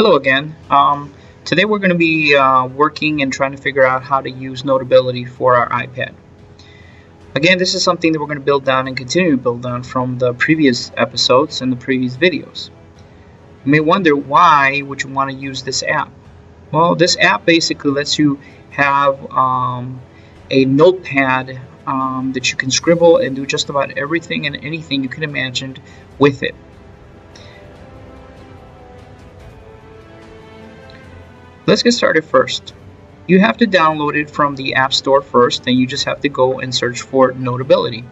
Hello again. Today we're going to be working and trying to figure out how to use Notability for our iPad. Again, this is something that we're going to build on and continue to build on from the previous episodes and the previous videos. You may wonder, why would you want to use this app? Well, this app basically lets you have a notepad that you can scribble and do just about everything and anything you can imagine with it. Let's get started first. You have to download it from the App Store first, and you just have to go and search for Notability.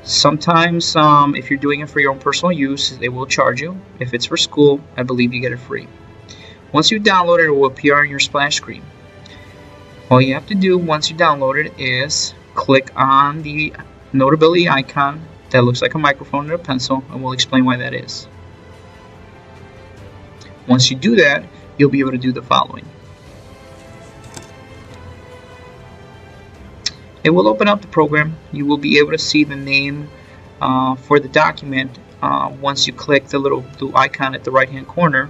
Sometimes, if you're doing it for your own personal use, they will charge you. If it's for school, I believe you get it free. Once you download it, it will appear on your splash screen. All you have to do once you download it is click on the Notability icon that looks like a microphone and a pencil, and we'll explain why that is. Once you do that, you'll be able to do the following. It will open up the program. You will be able to see the name for the document once you click the little blue icon at the right hand corner.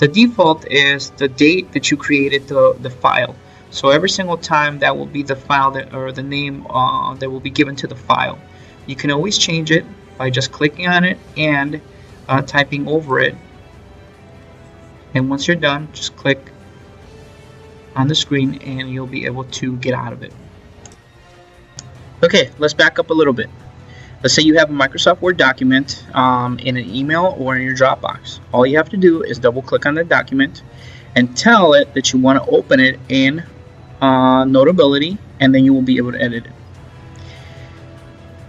The default is the date that you created the file. So every single time, that will be the file or the name that will be given to the file. You can always change it by just clicking on it and typing over it. And once you're done, just click on the screen and you'll be able to get out of it. Okay, let's back up a little bit. Let's say you have a Microsoft Word document in an email or in your Dropbox. All you have to do is double click on the document and tell it that you want to open it in Notability, and then you will be able to edit it.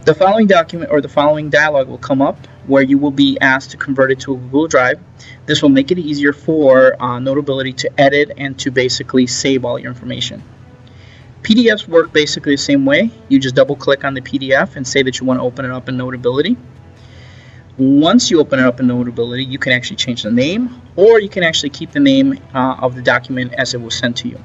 The following document or the following dialog will come up where you will be asked to convert it to a Google Drive. This will make it easier for Notability to edit and to basically save all your information. PDFs work basically the same way. You just double click on the PDF and say that you want to open it up in Notability. Once you open it up in Notability, you can actually change the name, or you can actually keep the name of the document as it was sent to you.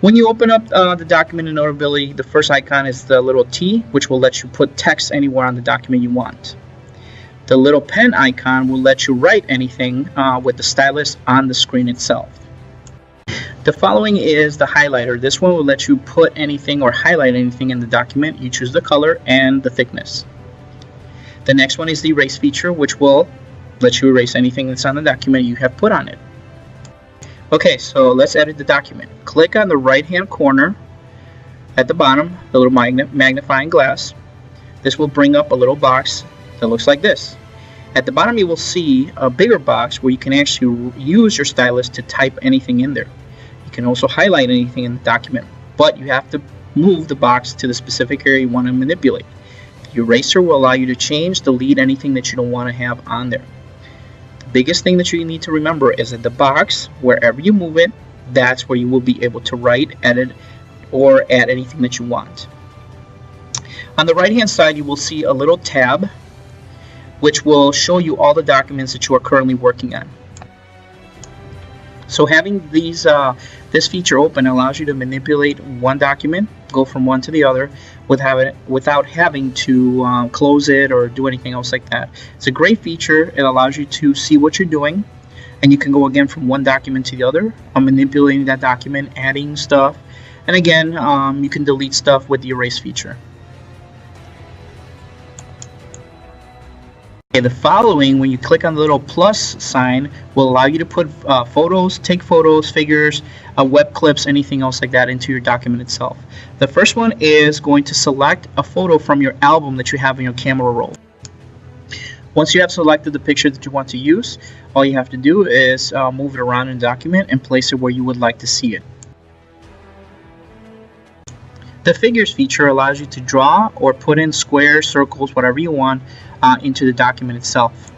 When you open up the document in Notability, the first icon is the little T, which will let you put text anywhere on the document you want. The little pen icon will let you write anything with the stylus on the screen itself. The following is the highlighter. This one will let you put anything or highlight anything in the document. You choose the color and the thickness. The next one is the erase feature, which will let you erase anything that's on the document you have put on it. Okay, so let's edit the document. Click on the right hand corner at the bottom, the little magnifying glass. This will bring up a little box that looks like this. At the bottom, you will see a bigger box where you can actually use your stylus to type anything in there. You can also highlight anything in the document, but you have to move the box to the specific area you want to manipulate. The eraser will allow you to change, delete anything that you don't want to have on there. The biggest thing that you need to remember is that the box, wherever you move it, that's where you will be able to write, edit, or add anything that you want. On the right hand side, you will see a little tab which will show you all the documents that you are currently working on. So having this feature open allows you to manipulate one document, go from one to the other, without having to close it or do anything else like that. It's a great feature. It allows you to see what you're doing, and you can go again from one document to the other, manipulating that document, adding stuff, and again, you can delete stuff with the erase feature. Okay, the following, when you click on the little plus sign, will allow you to put photos, take photos, figures, web clips, anything else like that into your document itself. The first one is going to select a photo from your album that you have in your camera roll. Once you have selected the picture that you want to use, all you have to do is move it around in the document and place it where you would like to see it. The figures feature allows you to draw or put in squares, circles, whatever you want into the document itself.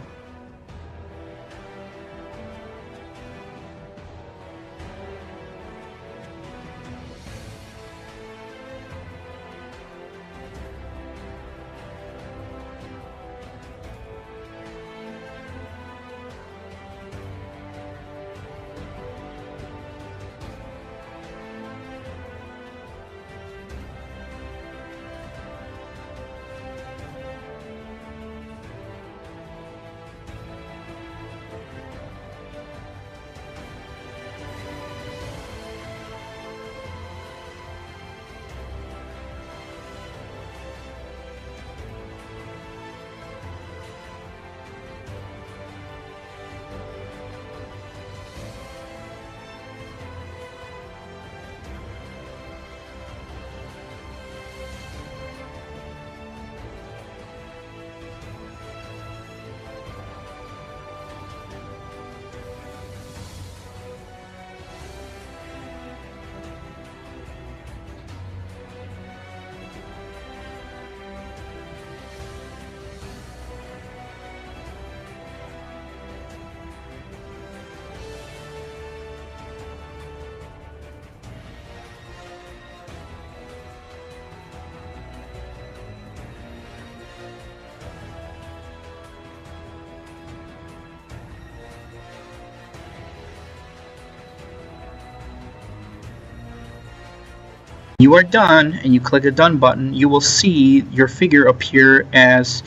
You are done and you click the done button, you will see your figure appear as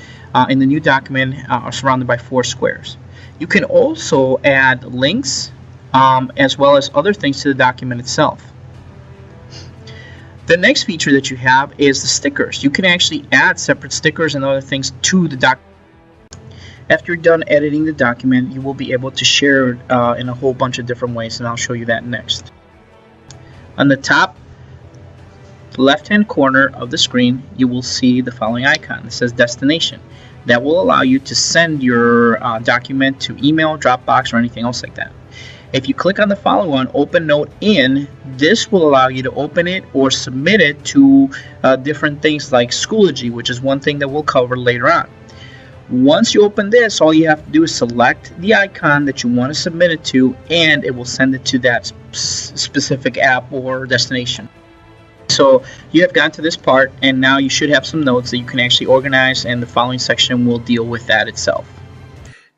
in the new document surrounded by 4 squares. You can also add links as well as other things to the document itself. The next feature that you have is the stickers. You can actually add separate stickers and other things to the document. After you're done editing the document, you will be able to share it in a whole bunch of different ways, and I'll show you that next. On the top left-hand corner of the screen, you will see the following icon. It says destination. That will allow you to send your document to email, Dropbox, or anything else like that. If you click on the following one, Open Note In, this will allow you to open it or submit it to different things like Schoology, which is one thing that we'll cover later on. Once you open this, all you have to do is select the icon that you want to submit it to, and it will send it to that specific app or destination. So you have gotten to this part, and now you should have some notes that you can actually organize, and the following section will deal with that itself.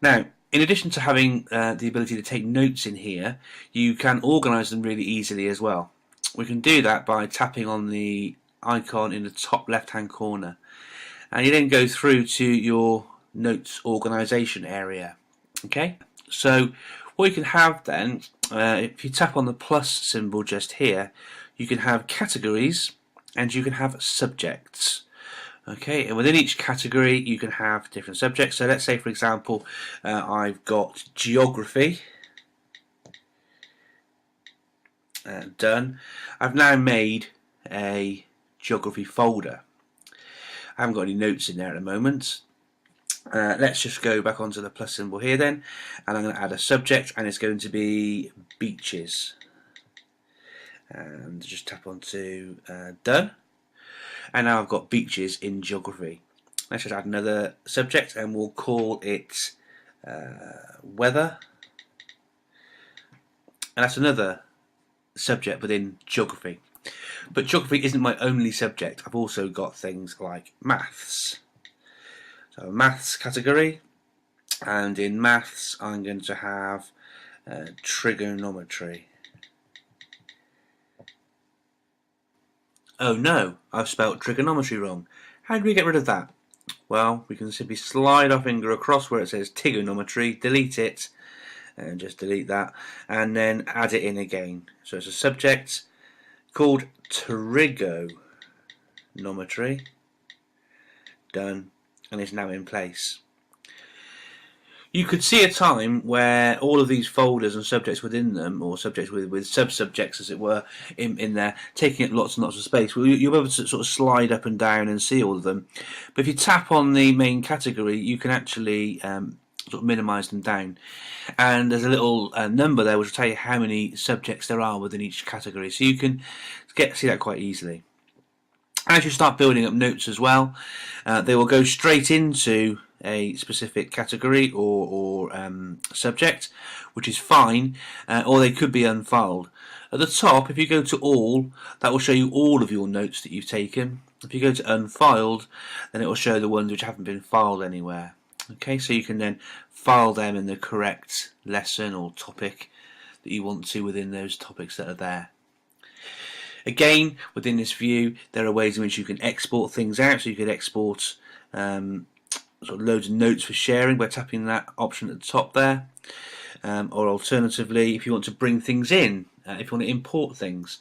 Now, in addition to having the ability to take notes in here, you can organize them really easily as well. We can do that by tapping on the icon in the top left-hand corner, and you then go through to your notes organization area. Okay, so what you can have then, if you tap on the plus symbol just here, you can have categories and you can have subjects. Okay, and within each category you can have different subjects. So let's say, for example, I've got geography. Done. I've now made a geography folder. I haven't got any notes in there at the moment. Let's just go back onto the plus symbol here then, and I'm going to add a subject, and it's going to be beaches. And just tap onto done, and now I've got beaches in geography. Let's just add another subject, and we'll call it weather, and that's another subject within geography. But geography isn't my only subject. I've also got things like maths. So a maths category, and in maths I'm going to have trigonometry. Oh no, I've spelled trigonometry wrong. How do we get rid of that? Well, we can simply slide our finger across where it says trigonometry, delete it, and just delete that, and then add it in again. So it's a subject called trigonometry. Done, and it's now in place. You could see a time where all of these folders and subjects within them, or subjects with sub-subjects as it were, in there, taking up lots and lots of space. Well, you'll be able to sort of slide up and down and see all of them. But if you tap on the main category, you can actually sort of minimise them down. And there's a little number there which will tell you how many subjects there are within each category. So you can see that quite easily. As you start building up notes as well, they will go straight into a specific category or subject, which is fine, or they could be unfiled. At the top, if you go to all, that will show you all of your notes that you've taken. If you go to unfiled, then it will show the ones which haven't been filed anywhere. Okay, so you can then file them in the correct lesson or topic that you want to within those topics that are there. Again, within this view, there are ways in which you can export things out. So you could export sort of loads of notes for sharing by tapping that option at the top there, or alternatively, if you want to bring things in, if you want to import things,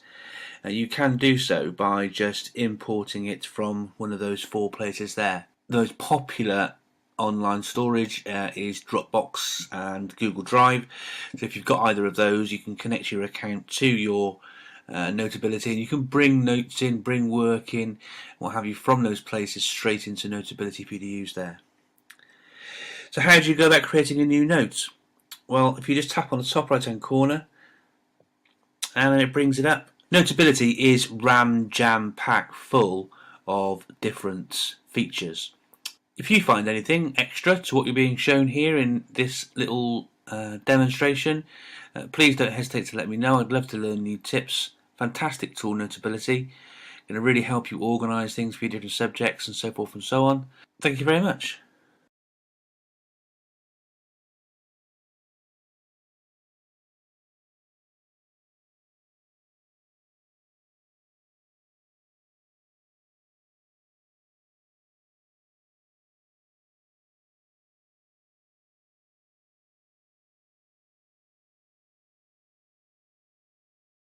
you can do so by just importing it from one of those 4 places there. The most popular online storage is Dropbox and Google Drive. So if you've got either of those, you can connect your account to your Notability, and you can bring notes in, bring work in, what have you, from those places straight into Notability for you to use there. So how do you go about creating a new note? Well, if you just tap on the top right hand corner and then it brings it up. Notability is jam-packed full of different features. If you find anything extra to what you're being shown here in this little demonstration, please don't hesitate to let me know. I'd love to learn new tips. Fantastic tool, Notability. Going to really help you organise things for your different subjects and so forth and so on. Thank you very much.